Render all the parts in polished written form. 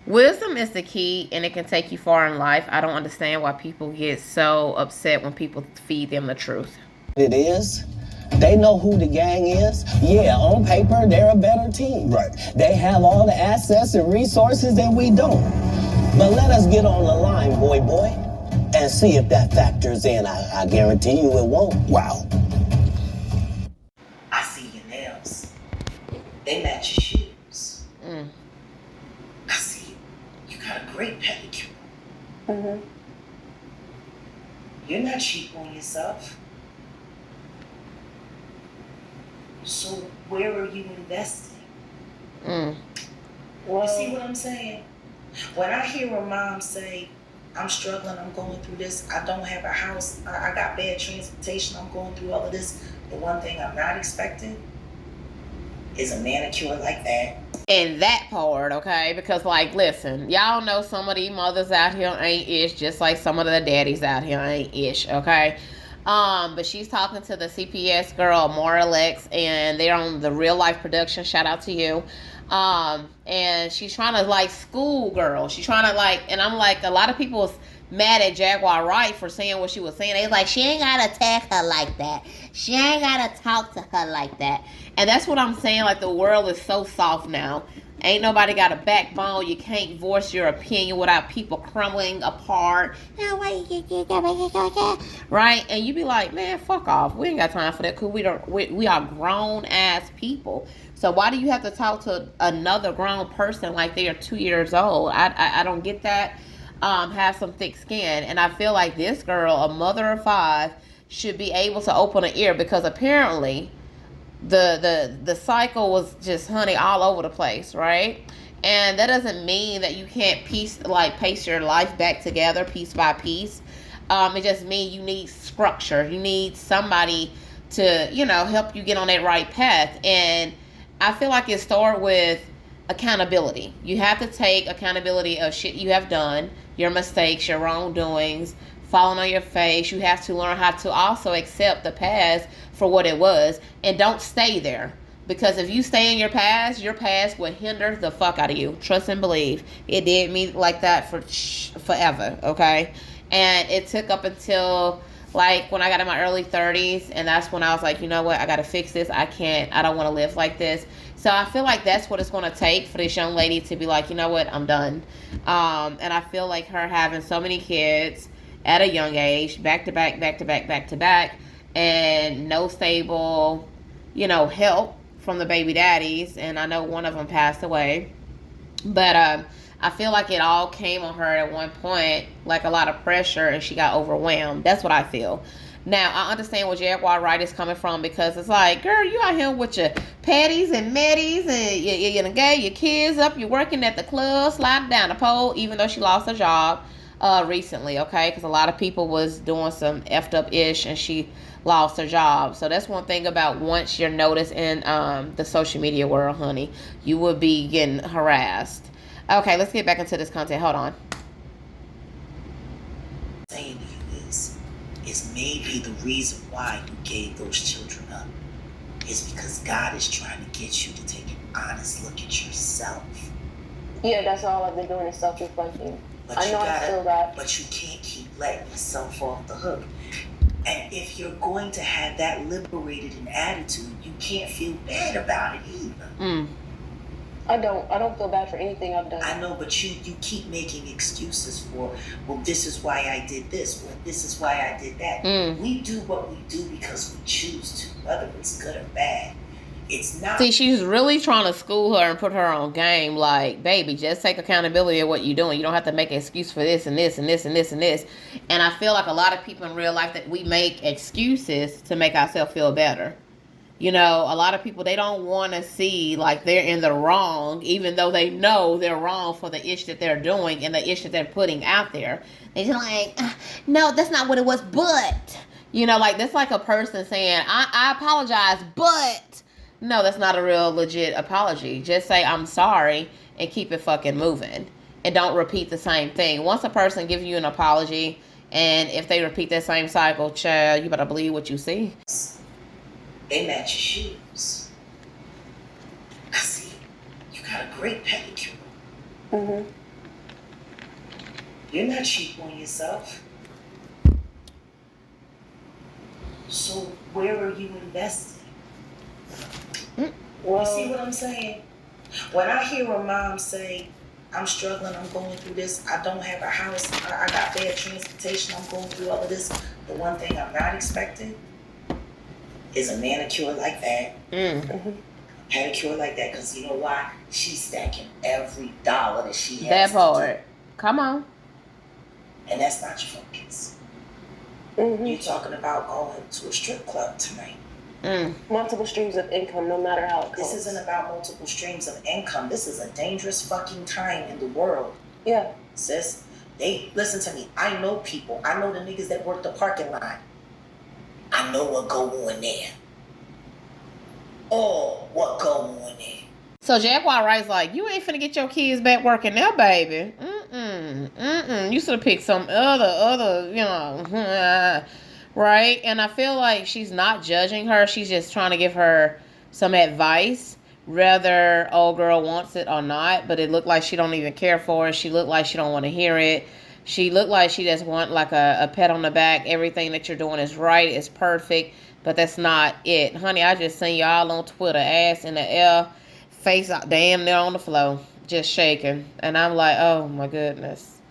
Wisdom is the key, and it can take you far in life. I don't understand why people get so upset when people feed them the truth. It is. They know who the gang is. Yeah, on paper, they're a better team. Right. They have all the assets and resources that we don't. But let us get on the line, boy, and see if that factors in. I guarantee you it won't. Wow. I see your nails. They match your shoes. I see you got a great pedicure. Mm-hmm. You're not cheap on yourself. So where are you investing? You see what I'm saying? When I hear a mom say, I'm struggling, I'm going through this, I don't have a house, I got bad transportation, I'm going through all of this, the one thing I'm not expecting is a manicure like that. And that part, okay? Because, like, listen, y'all know some of these mothers out here ain't ish, just like some of the daddies out here ain't ish, okay? But she's talking to the CPS girl, Amora Lex, and they're on the real life production. Shout out to you. And she's trying to like school girl. She's trying to like, and I'm like, a lot of people was mad at Jaguar Wright for saying what she was saying. They was like, she ain't gotta attack her like that. She ain't gotta talk to her like that. And that's what I'm saying. Like, the world is so soft now. Ain't nobody got a backbone. You can't voice your opinion without people crumbling apart. Right? And you be like, man, fuck off. We ain't got time for that because we are grown ass people. So why do you have to talk to another grown person like they are 2 years old? I don't get that. Have some thick skin. And I feel like this girl, a mother of 5, should be able to open an ear, because apparently the cycle was just, honey, all over the place, right? And that doesn't mean that you can't pace your life back together piece by piece. It just means you need structure. You need somebody to, help you get on that right path. And I feel like it starts with accountability. You have to take accountability of shit you have done, your mistakes, your wrongdoings, falling on your face. You have to learn how to also accept the past for what it was, and don't stay there. Because if you stay in your past will hinder the fuck out of you. Trust and believe. It did me like that for forever, okay? And it took up until like when I got in my early 30s, and that's when I was like, you know what, I gotta fix this. I don't want to live like this. So I feel like that's what it's going to take for this young lady to be like, you know what, I'm done. And I feel like her having so many kids at a young age, back to back, and no stable, help from the baby daddies. And I know one of them passed away. But I feel like it all came on her at one point, like a lot of pressure, and she got overwhelmed. That's what I feel. Now, I understand where Jaguar Wright is coming from, because it's like, girl, you out here with your patties and meddies, and you gave your kids up, you're working at the club, sliding down the pole, even though she lost her job recently, okay? Because a lot of people was doing some effed up ish, and she lost her job. So that's one thing about once you're noticed in the social media world, honey, you will be getting harassed. Okay, let's get back into this content. Hold on. Saying to you is maybe the reason why you gave those children up is because God is trying to get you to take an honest look at yourself. Yeah, that's all I've been doing is self-reflecting. But I know I feel that. But you can't keep letting yourself off the hook. And if you're going to have that liberated an attitude, you can't feel bad about it either. I don't feel bad for anything I've done. I know, but you keep making excuses for, well, this is why I did this, well, this is why I did that. We do what we do because we choose to, whether it's good or bad. It's not. See, she's really trying to school her and put her on game. Like, baby, just take accountability of what you're doing. You don't have to make an excuse for this and this and this and this and this. And I feel like a lot of people in real life that we make excuses to make ourselves feel better. A lot of people, they don't want to see like they're in the wrong, even though they know they're wrong for the ish that they're doing and the ish that they're putting out there. They're just like, no, that's not what it was, but, like that's like a person saying, I apologize, but no, that's not a real legit apology. Just say, I'm sorry, and keep it fucking moving. And don't repeat the same thing. Once a person gives you an apology, and if they repeat that same cycle, child, you better believe what you see. They match your shoes. I see you got a great pedicure. You're not cheap on yourself. So where are you investing? Well, You see what I'm saying? When I hear a mom say, I'm struggling, I'm going through this, I don't have a house, I got bad transportation, I'm going through all of this, the one thing I'm not expecting is a manicure like that, pedicure like that, because you know why? She's stacking every dollar that she has That to part. Come on. do. And that's not your focus. mm-hmm. You're talking about going to a strip club tonight. Multiple streams of income, no matter how it comes. This isn't about multiple streams of income. This is a dangerous fucking time in the world. Yeah. Sis, listen to me. I know people. I know the niggas that work the parking lot. I know what go on there. Oh, what go on there. So Jaguar Wright's like, you ain't finna get your kids back working now, baby. You should have picked some other, you know, right? And I feel like she's not judging her. She's just trying to give her some advice, whether old girl wants it or not. But it looked like she don't even care for it. She looked like she don't want to hear it. She looked like she just want like a pat on the back. Everything that you're doing is right, is perfect. But that's not it. Honey, I just seen y'all on Twitter, ass in the air, face out damn near on the floor, just shaking. And I'm like, oh my goodness.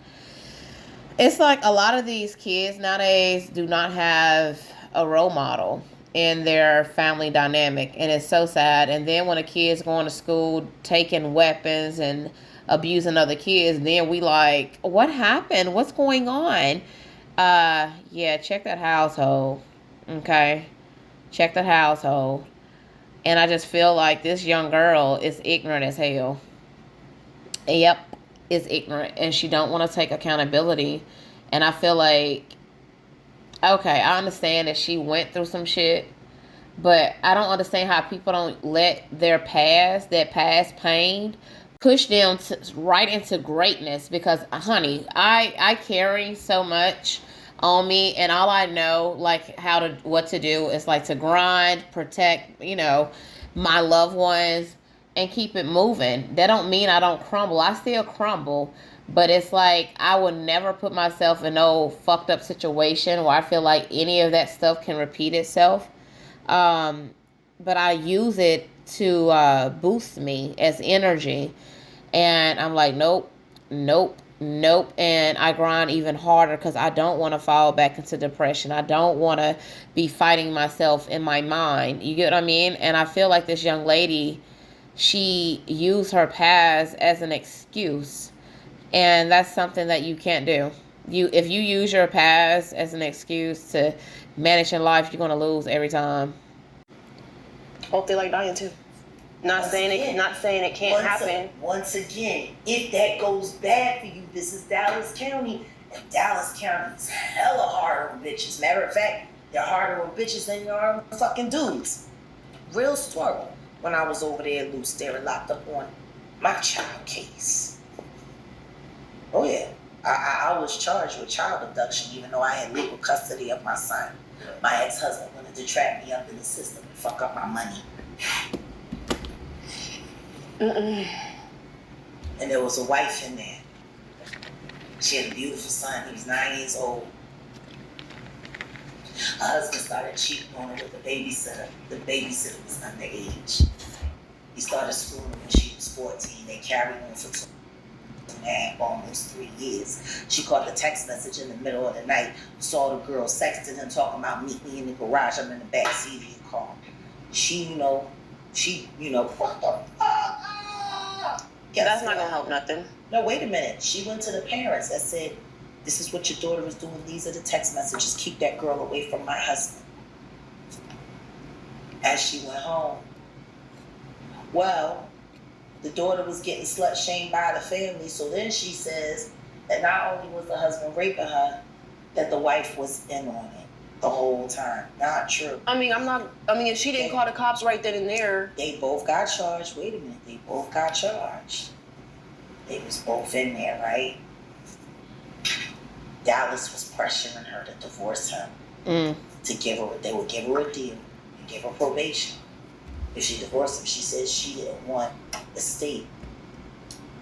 It's like a lot of these kids nowadays do not have a role model in their family dynamic, and it's so sad. And then when a kid's going to school taking weapons and abusing other kids, then we like, what happened? What's going on? Yeah, check that household. Okay? Check that household. And I just feel like this young girl is ignorant as hell. Yep, is ignorant, and she don't want to take accountability. And I feel like, okay, I understand that she went through some shit, but I don't understand how people don't let their past, that past pain, push them right into greatness. Because, honey, I carry so much on me, and all I know, like, what to do is like to grind, protect, you know, my loved ones, and keep it moving. That don't mean I don't crumble. I still crumble, but it's like I would never put myself in no fucked up situation where I feel like any of that stuff can repeat itself. But I use it to boost me as energy, and I'm like, nope, nope, nope. And I grind even harder because I don't want to fall back into depression. I don't want to be fighting myself in my mind. You get what I mean? And I feel like this young lady, she used her past as an excuse, and that's something that you can't do. If you use your past as an excuse to manage your life, you're gonna lose every time. Hope they like dying too. Not saying it can't happen. Once again, if that goes bad for you, this is Dallas County, and Dallas County is hella hard on bitches. Matter of fact, they're harder on bitches than they are on fucking dudes. Real story. When I was over there loose, they were locked up on my child case. Oh yeah, I was charged with child abduction, even though I had legal custody of my son. My ex-husband wanted to trap me up in the system and fuck up my money. And there was a wife in there. She had a beautiful son. He was 9 years old. Her husband started cheating on her with a babysitter. The babysitter was underage. He started schooling when she was 14. They carried on for 2.5, almost 3 years. She caught a text message in the middle of the night, saw the girl sexting him, talking about meet me in the garage. I'm in the back seat of your car. She, fucked up. That's not gonna help nothing. No, wait a minute. She went to the parents and said, this is what your daughter is doing. These are the text messages. Keep that girl away from my husband. As she went home, well, the daughter was getting slut shamed by the family. So then she says that not only was the husband raping her, that the wife was in on it the whole time. Not true. If she didn't call the cops right then and there. They both got charged. Wait a minute. They both got charged. They was both in there, right? Dallas was pressuring her to divorce him. They would give her a deal and give her probation. If she divorced him, she said she didn't want the state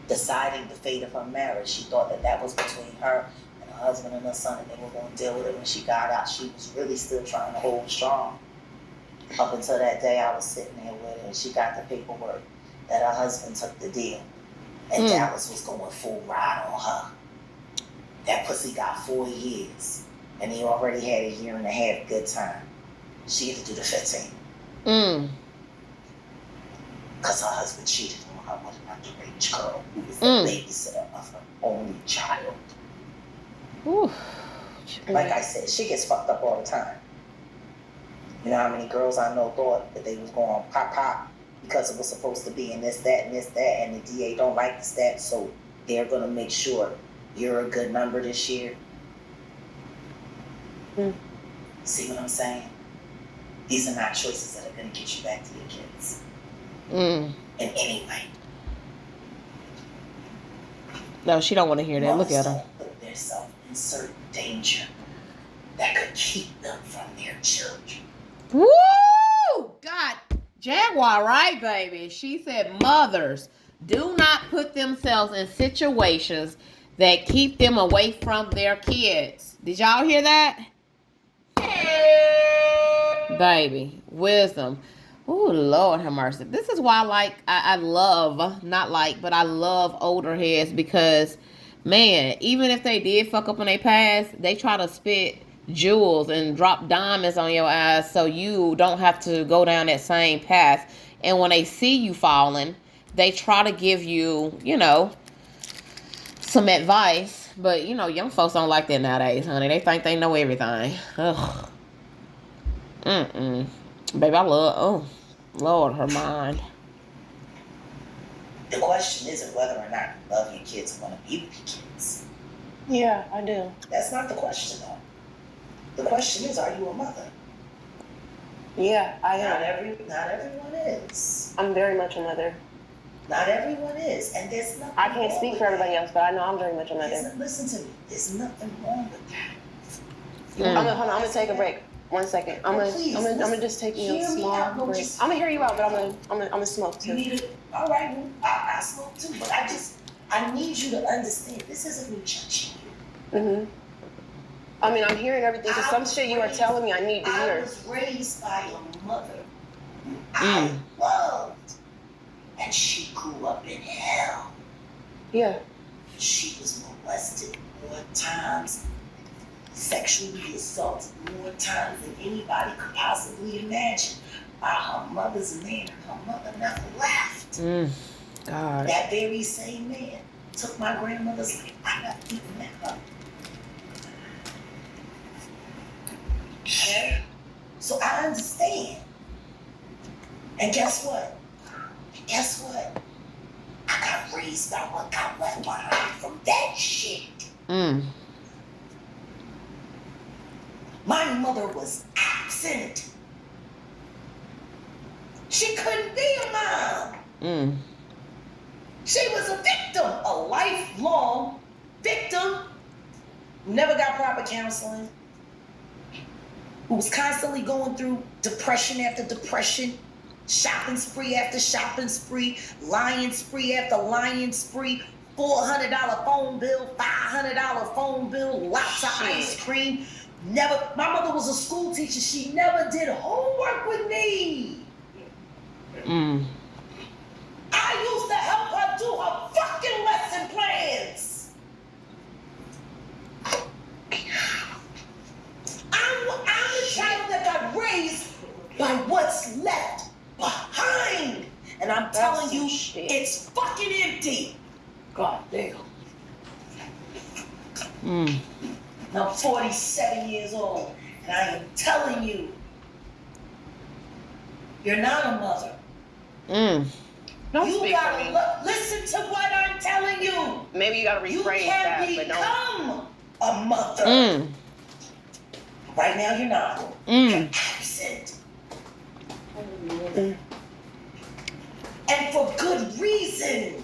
deciding the fate of her marriage. She thought that was between her and her husband and her son, and they were going to deal with it. When she got out, she was really still trying to hold strong. Up until that day, I was sitting there with her, and she got the paperwork that her husband took the deal, and Dallas was going full ride on her. That pussy got 4 years, and he already had a year and a half good time. She had to do the 15. Because her husband cheated on her with an underage girl who was the babysitter of her only child. Ooh. Like I said, she gets fucked up all the time. You know how many girls I know thought that they was going pop because it was supposed to be in this, that, and the DA don't like the stats, so they're going to make sure you're a good number this year. See what I'm saying? These are not choices that are going to get you back to your kids. In any way. No, she don't want to hear that. Look at her. Put themselves in certain danger that could keep them from their children. Woo! God, Jaguar, right, baby? She said mothers do not put themselves in situations that keep them away from their kids. Did y'all hear that? Baby, wisdom. Oh, Lord have mercy. This is why I love older heads, because, man, even if they did fuck up in their past, they try to spit jewels and drop diamonds on your ass so you don't have to go down that same path. And when they see you falling, they try to give you, some advice. But, young folks don't like that nowadays, honey. They think they know everything. Ugh. Baby, I love, Lord, her mind. The question isn't whether or not you love your kids and want to be with your kids. Yeah, I do. That's not the question, though. The question is, are you a mother? Yeah, I am. Not everyone is. I'm very much a mother. Not everyone is, and there's nothing. I can't speak for everybody else, but I know I'm very much a mother. Listen to me. There's nothing wrong with that. I'm gonna take a break. 1 second. I'm gonna just take a small break. I'm gonna hear you out, but I'm gonna smoke too. You need it. All right, well, I smoke too, but I need you to understand. This isn't me judging you. I mean, I'm hearing everything, because some shit you are telling me I need to hear. I was raised by a mother who I loved, and she grew up in hell. Yeah. She was molested more times, sexually assaulted more times than anybody could possibly imagine by her mother's man. Her mother never left. God. That very same man took my grandmother's life. I never even met her. Okay? So I understand. And guess what? I got raised by what got left behind from that shit. My mother was absent. She couldn't be a mom. She was a victim, a lifelong victim who never got proper counseling, who was constantly going through depression after depression, shopping spree after shopping spree, lying spree after lying spree, $400 phone bill, $500 phone bill, lots of ice cream. My mother was a school teacher. She never did homework with me. I used to help her do her fucking lesson plans. I'm the child that got raised by what's left behind. And I'm telling you, it's fucking empty. God damn. I'm 47 years old, and I am telling you, you're not a mother. Don't You speak for gotta me. listen to what I'm telling you. Maybe you gotta rephrase that, but don't. You can become a mother. Right now, you're not. You're absent. And for good reason.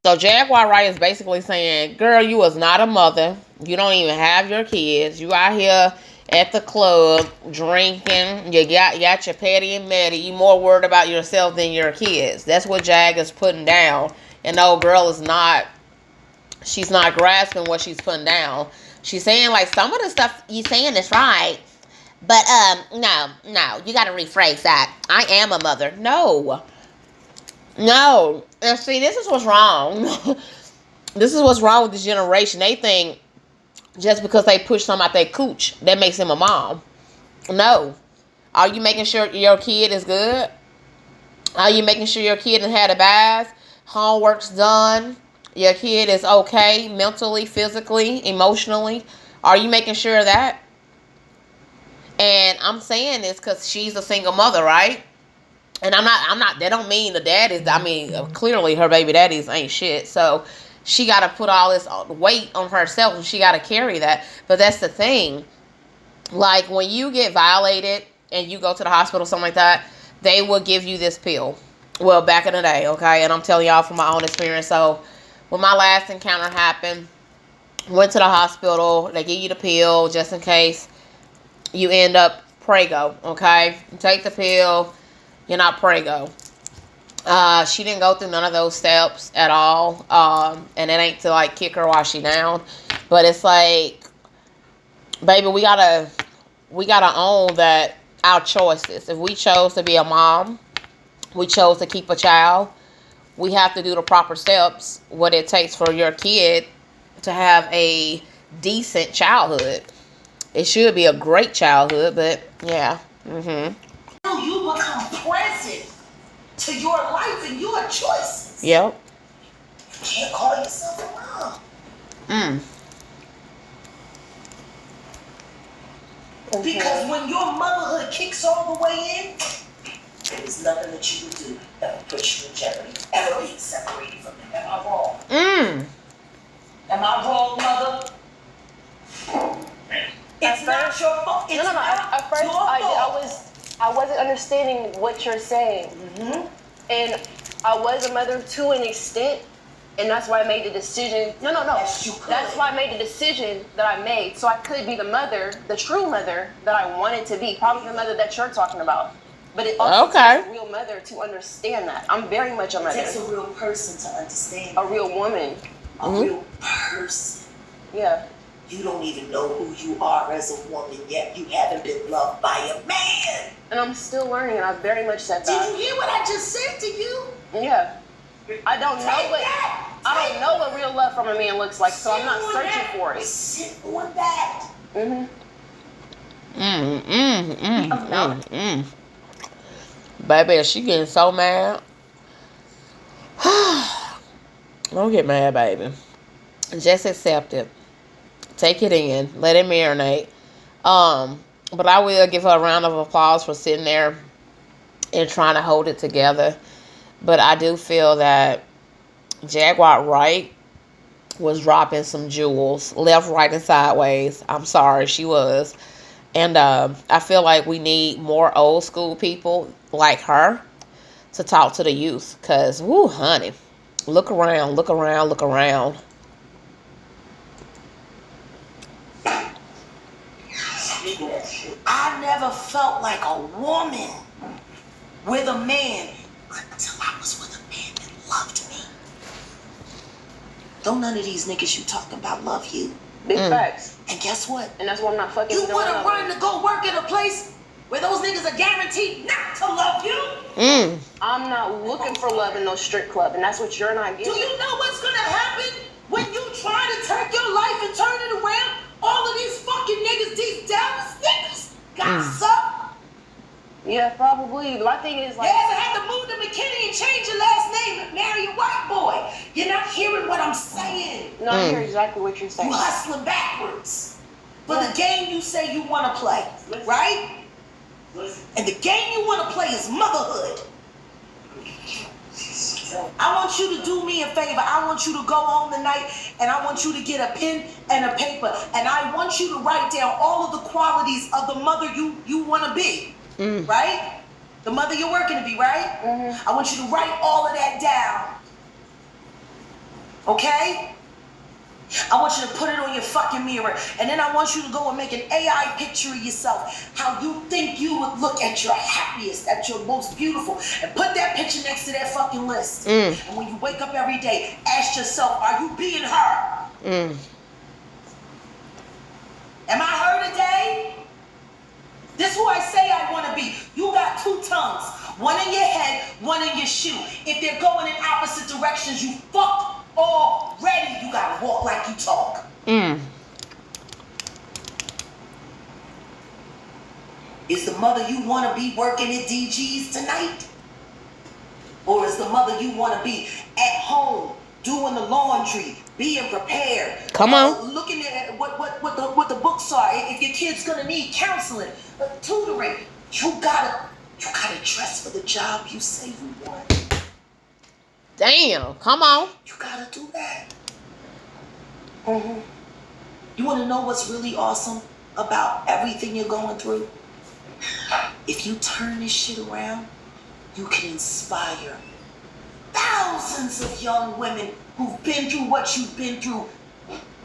So Jaguar Wright is basically saying, girl, you was not a mother. You don't even have your kids. You out here at the club drinking. You got your Patty and Maddie. You more worried about yourself than your kids. That's what Jag is putting down And the old girl is not, she's not grasping what she's putting down. She's saying, like, some of the stuff you saying is right. But, no, you gotta rephrase that. I am a mother. No. And see, this is what's wrong. This is what's wrong with this generation. They think just because they push something out their cooch, that makes him a mom. No. Are you making sure your kid is good? Are you making sure your kid has had a bath? Homework's done? Your kid is okay mentally, physically, emotionally? Are you making sure of that? And I'm saying this because she's a single mother, right? And I'm not, that don't mean the daddies, I mean, clearly her baby daddies ain't shit. So she got to put all this weight on herself and she got to carry that. But that's the thing. Like, when you get violated and you go to the hospital, something like that, they will give you this pill. Well, back in the day, okay? And I'm telling y'all from my own experience. So when my last encounter happened, went to the hospital, they give you the pill just in case you end up prego, okay? You take the pill, you're not prego. She didn't go through none of those steps at all. And it ain't to, like, kick her while she down. But it's like, baby, we gotta own that our choices. If we chose to be a mom, we chose to keep a child, we have to do the proper steps, what it takes for your kid to have a decent childhood. It should be a great childhood, but yeah. You become present to your life and your choices. Yep. You can't call yourself a mom. Because when your motherhood kicks all the way in, there's nothing that you would do that would put you in jeopardy, ever being separated from them. Am I wrong? Am I wrong, mother? It's not your fault. It's No. not At first, your fault. I wasn't understanding what you're saying. And I was a mother to an extent, and that's why I made the decision. No. Yes, you could. That's why I made the decision that I made, so I could be the mother, the true mother that I wanted to be. Probably the mother that you're talking about. But it also takes a real mother to understand that. I'm very much a mother. It takes a real person to understand. A real woman. A real person. Yeah. You don't even know who you are as a woman yet. You haven't been loved by a man. And I'm still learning, and I very much said that. Did you hear what I just said to you? Yeah. I don't know what real love from a man looks like, so I'm not searching for it. Sit on that. Baby, she getting so mad. Don't get mad, baby. Just accept it. Take it in. Let it marinate. But I will give her a round of applause for sitting there and trying to hold it together. But I do feel that Jaguar Wright was dropping some jewels. Left, right, and sideways. I'm sorry, she was. And I feel like we need more old school people like her to talk to the youth. Because, woo, honey, look around, look around, look around. I never felt like a woman with a man until I was with a man that loved me. Don't none of these niggas you talking about love you. Big facts. And guess what? And that's why I'm not fucking You want to run to go work at a place where those niggas are guaranteed not to love you? I'm not looking for love in no strip club, and that's what you're not getting. Do you know what's going to happen when you try to take your life and turn it around? All of these fucking niggas, these Dallas niggas, got sucked. Yeah, probably. My thing is, like, You ever had to move to McKinney and change your last name and marry a white boy? You're not hearing what I'm saying. No, I hear exactly what you're saying. You hustling backwards for the game you say you want to play, right? And the game you want to play is motherhood. I want you to do me a favor. I want you to go home tonight and I want you to get a pen and a paper and I want you to write down all of the qualities of the mother you want to be, right? The mother you're working to be, right? I want you to write all of that down, okay? I want you to put it on your fucking mirror. And then I want you to go and make an AI picture of yourself. How you think you would look at your happiest, at your most beautiful. And put that picture next to that fucking list. And when you wake up every day, ask yourself, are you being her? Am I her today? This is who I say I want to be. You got two tongues. One in your head, one in your shoe. If they're going in opposite directions, you fucked already. You gotta walk like you talk. Is the mother you want to be working at DG's tonight? Or is the mother you want to be at home, doing the laundry, being prepared? Come on. Looking at what the books are. If your kid's gonna need counseling, tutoring, you gotta dress for the job you say you want. Damn, come on. You gotta do that. You wanna know what's really awesome about everything you're going through? If you turn this shit around, you can inspire thousands of young women who've been through what you've been through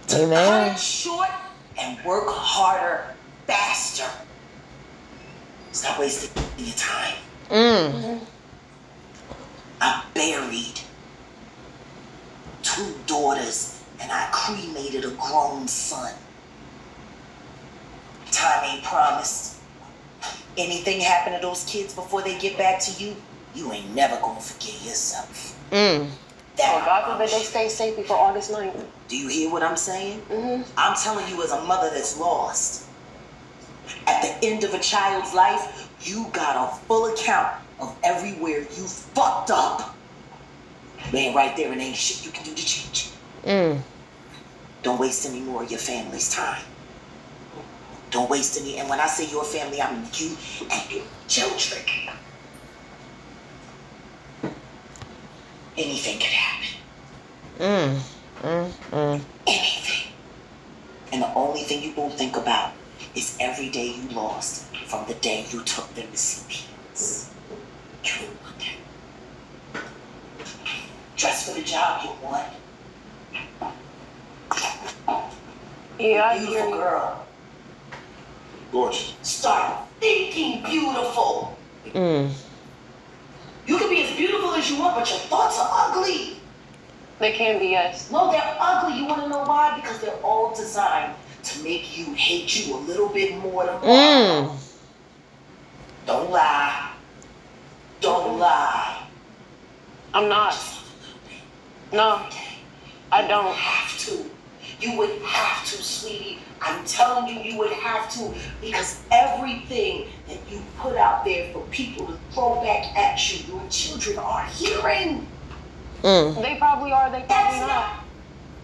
to cut it short and work harder, faster. Stop wasting your time. I buried 2 daughters and I cremated a grown son. Time ain't promised. Anything happen to those kids before they get back to you, you ain't never gonna forget yourself. God forbid they stay safe before August 9th. Do you hear what I'm saying? I'm telling you as a mother that's lost. At the end of a child's life, you got a full account of everywhere you fucked up. Man, right there, and ain't shit you can do to change it. Don't waste any more of your family's time. Don't waste any, and when I say your family, I mean you and your children. Anything could happen. Anything. And the only thing you won't think about is every day you lost from the day you took them to see peanuts. You don't want that. Dress for the job you want. Yeah, I Beautiful hear you. girl. Gorgeous. Start thinking beautiful. You can be as beautiful as you want, but your thoughts are ugly. They can be, yes. No, they're ugly. You want to know why? Because they're all designed to make you hate you a little bit more tomorrow. Don't lie. Don't lie. I'm not. Just a little bit. No, I You don't. have to. You would have to, sweetie. I'm telling you, you would have to, because everything that you put out there for people to throw back at you, your children are hearing. They probably are, they probably not.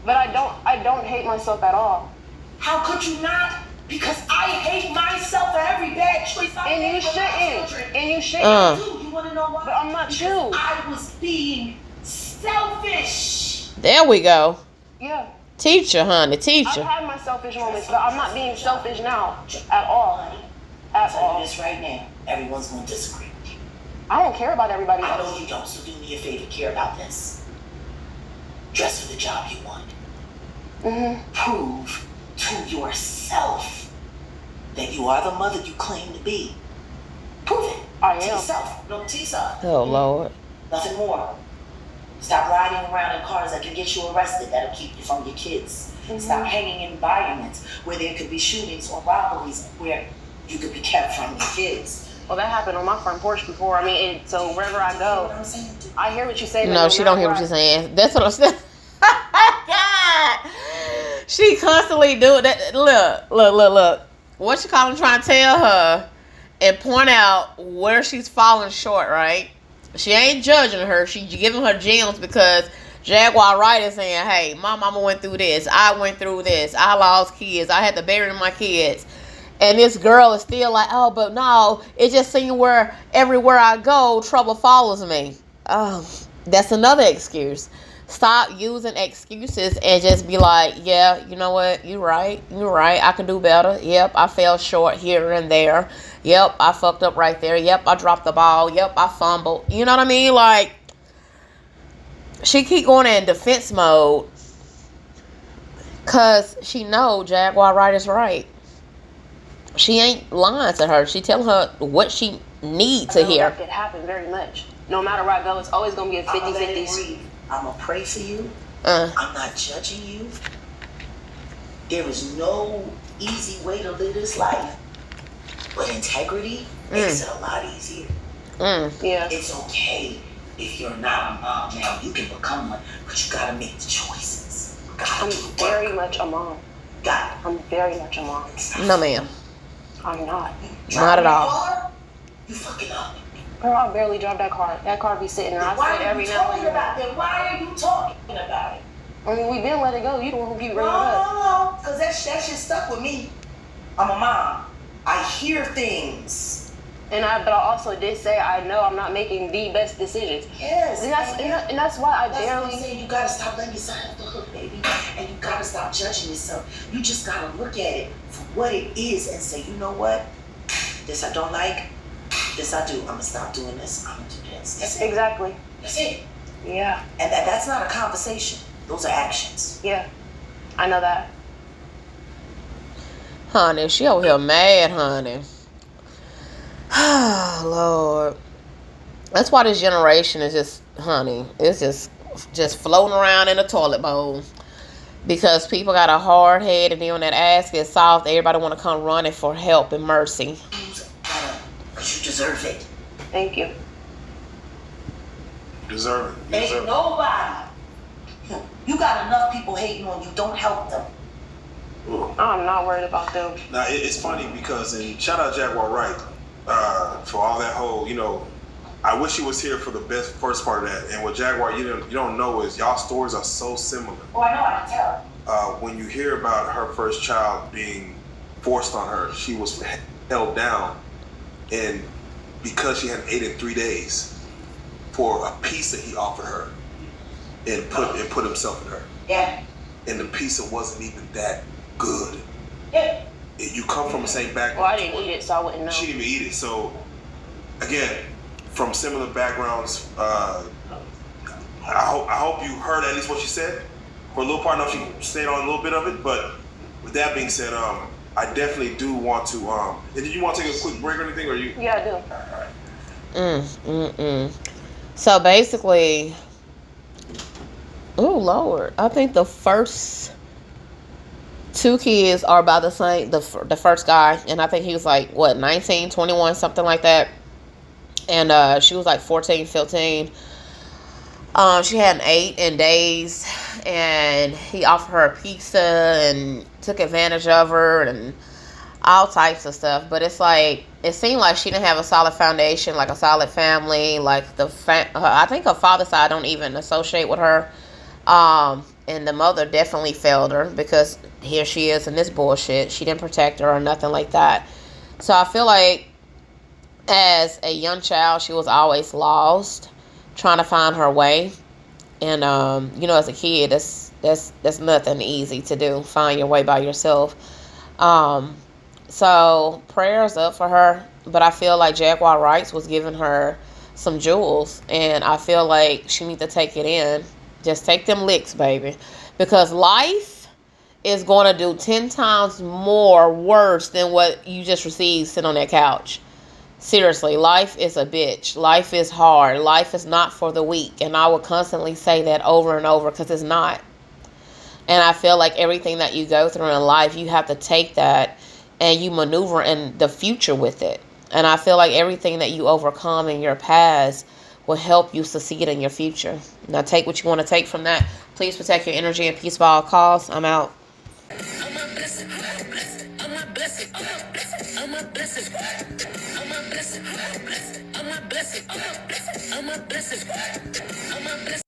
But I don't hate myself at all. How could you not? Because I hate myself for every bad choice I And made you with my shouldn't. children. And you I shouldn't. do. You want to know why? But I'm not because you. I was being selfish. There we go. Yeah. Teacher, honey, I've teacher. had my selfish moments, but I'm not being selfish now. At all. I'll At tell you all. this right now. Everyone's going to disagree with you. I don't care about everybody I know else. you don't, so do me a favor. Care about this. Dress for the job you want. Prove to yourself that you are the mother you claim to be. Prove it. I To am. yourself. No, to yourself. Oh, Lord. Nothing more. Stop riding around in cars that can get you arrested. That'll keep you from your kids. Stop hanging in environments where there could be shootings or robberies where you could be kept from your kids. Well, that happened on my front porch before. I mean, so wherever I You know what go, I'm saying? I hear what you say. No, she don't hear what you're saying. That's what I'm saying. God. She constantly do that. Look. What you call him trying to tell her and point out where she's falling short, right? She ain't judging her. She giving her gems because Jaguar Wright is saying, hey, my mama went through this. I went through this. I lost kids. I had to bury my kids. And this girl is still like, oh, but no, it just seems where everywhere I go, trouble follows me. Oh, that's another excuse. Stop using excuses and just be like, yeah, you know what? You're right. I can do better. Yep, I fell short here and there. Yep, I fucked up right there. Yep, I dropped the ball. Yep, I fumbled. You know what I mean? Like, she keep going in defense mode. Cause she know Jaguar Wright is right. She ain't lying to her. She telling her what she needs to hear. That could happen very much. No matter where I go, it's always going to be a 50-50. I'm going to pray for you. I'm not judging you. There is no easy way to live this life. But integrity makes it a lot easier. Yeah. It's okay if you're not a mom now. You can become one, but you got to make the choices. I'm very much a mom. I'm very much a mom. No, ma'am. I'm not. Not at all. You fucking up. Girl, I barely drive that car. That car be sitting there. I sit every now and then. Then why are you talking about it? I mean, we been let it go. You the one who keep bringing it up. No, because that shit stuck with me. I'm a mom. I hear things. But I also did say I know I'm not making the best decisions. Yes. And that's why I that's barely. What I'm saying. You gotta stop letting yourself off the hook, baby. And you gotta stop judging yourself. You just gotta look at it for what it is and say, you know what? This I don't like. This I do. I'm gonna stop doing this. I'm gonna do this. That's it. Exactly. That's it. Yeah. And that's not a conversation. Those are actions. Yeah. I know that. Honey, she over here mad, honey. Oh, Lord. That's why this generation is just, honey, it's just floating around in a toilet bowl. Because people got a hard head, and then when that ass gets soft, everybody want to come running for help and mercy. Because you deserve it. Thank you. Deserve it. Ain't nobody. You got enough people hating on you. Don't help them. I'm not worried about them. Now, it's funny because, and shout out Jaguar Wright for all that whole, I wish he was here for the first part of that. And what Jaguar, you don't know is y'all stories are so similar. Oh, I know, I can tell. When you hear about her first child being forced on her, she was held down, and because she hadn't ate in 3 days for a pizza he offered her, and put himself in her. Yeah. And the pizza wasn't even that good. Yeah. You come from the same background. Well, I didn't eat it, so I wouldn't know. She didn't even eat it. So, again, from similar backgrounds, I hope you heard at least what she said. For a little part, I know she stayed on a little bit of it, but with that being said, I definitely do want to. And did you want to take a quick break or anything, or you? Yeah, I do. So basically, oh Lord, I think the first 2 kids are about the same. The first guy, and I think he was like, what, 19, 21, something like that. And she was like 14, 15. She hadn't ate in days, and he offered her a pizza and took advantage of her and all types of stuff. But it's like, it seemed like she didn't have a solid foundation, like a solid family. Like I think her father's side don't even associate with her. And the mother definitely failed her, because here she is in this bullshit. She didn't protect her or nothing like that. So I feel like as a young child, she was always lost, trying to find her way. And as a kid, that's nothing easy to do. Find your way by yourself. So prayers up for her. But I feel like Jaguar Wright was giving her some jewels, and I feel like she needs to take it in. Just take them licks, baby. Because life is going to do 10 times more worse than what you just received sitting on that couch. Seriously, life is a bitch. Life is hard. Life is not for the weak. And I will constantly say that over and over, because it's not. And I feel like everything that you go through in life, you have to take that and you maneuver in the future with it. And I feel like everything that you overcome in your past will help you succeed in your future. Now take what you want to take from that. Please protect your energy and peace by all costs. I'm out. I'm a blessing. I'm a blessing. I'm a blessing. I'm a blessing. I'm a blessing. I'm a blessing. I'm a blessing. I'm a blessing.